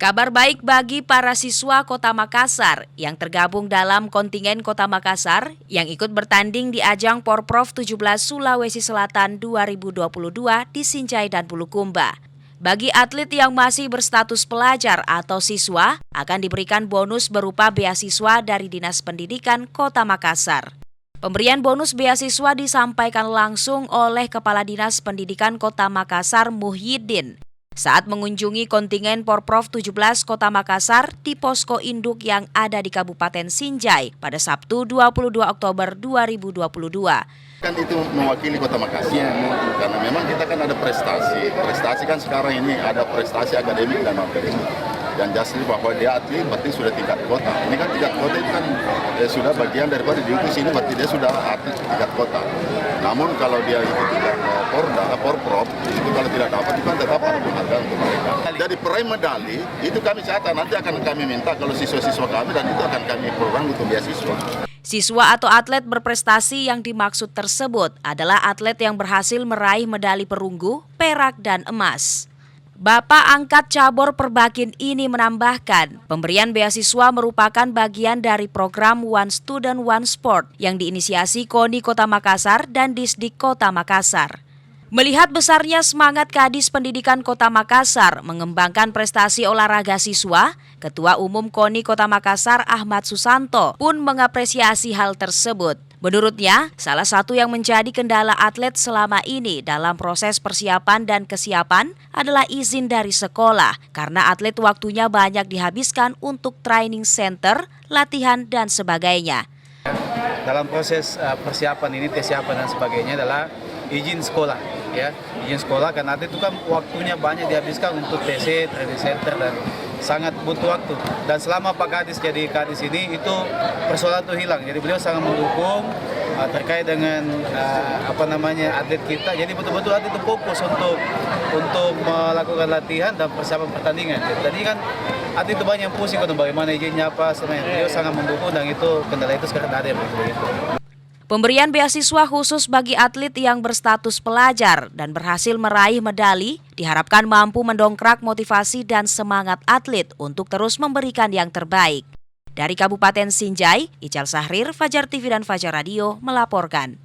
Kabar baik bagi para siswa Kota Makassar yang tergabung dalam kontingen Kota Makassar yang ikut bertanding di ajang Porprov 17 Sulawesi Selatan 2022 di Sinjai dan Bulukumba. Bagi atlet yang masih berstatus pelajar atau siswa, akan diberikan bonus berupa beasiswa dari Dinas Pendidikan Kota Makassar. Pemberian bonus beasiswa disampaikan langsung oleh Kepala Dinas Pendidikan Kota Makassar Muhyiddin saat mengunjungi kontingen Porprov 17 Kota Makassar di posko induk yang ada di Kabupaten Sinjai pada Sabtu 22 Oktober 2022. Kan itu mewakili Kota Makassar, karena memang kita kan ada prestasi. Prestasi kan sekarang ini ada prestasi akademik dan non-akademik. Dan jelas bahwa dia atlet berarti sudah tingkat kota. Ini kan tingkat kota itu kan sudah bagian daripada diutus ini berarti dia sudah atlet tingkat kota. Namun kalau dia itu tingkat Porprov, itu kalau tidak dapat itu kan tetap ada penghargaan untuk mereka. Jadi peraih medali itu kami catat, nanti akan kami minta kalau siswa-siswa kami dan itu akan kami program untuk beasiswa. Siswa atau atlet berprestasi yang dimaksud tersebut adalah atlet yang berhasil meraih medali perunggu, perak, dan emas. Bapak Angkat Cabur Perbakin ini menambahkan, pemberian beasiswa merupakan bagian dari program One Student One Sport yang diinisiasi KONI Kota Makassar dan Disdik Kota Makassar. Melihat besarnya semangat Kadis Pendidikan Kota Makassar mengembangkan prestasi olahraga siswa, Ketua Umum KONI Kota Makassar Ahmad Susanto pun mengapresiasi hal tersebut. Menurutnya, salah satu yang menjadi kendala atlet selama ini dalam proses persiapan dan kesiapan adalah izin dari sekolah, karena atlet waktunya banyak dihabiskan untuk training center, latihan, dan sebagainya. Dalam proses persiapan ini, kesiapan dan sebagainya adalah izin sekolah, ya, izin sekolah karena atlet itu kan waktunya banyak dihabiskan untuk TC, training center dan sangat butuh waktu. Dan selama Pak Kadis jadi Kadis ini itu persoalan itu hilang. Jadi beliau sangat mendukung terkait dengan atlet kita. Jadi betul-betul atlet itu fokus untuk melakukan latihan dan persiapan pertandingan. Jadi kan atlet itu banyak yang pusing untuk bagaimana izinnya apa sebenarnya. Beliau sangat mendukung dan itu kendala itu sekarang ada yang begitu. Pemberian beasiswa khusus bagi atlet yang berstatus pelajar dan berhasil meraih medali diharapkan mampu mendongkrak motivasi dan semangat atlet untuk terus memberikan yang terbaik. Dari Kabupaten Sinjai, Ical Sahrir, Fajar TV dan Fajar Radio melaporkan.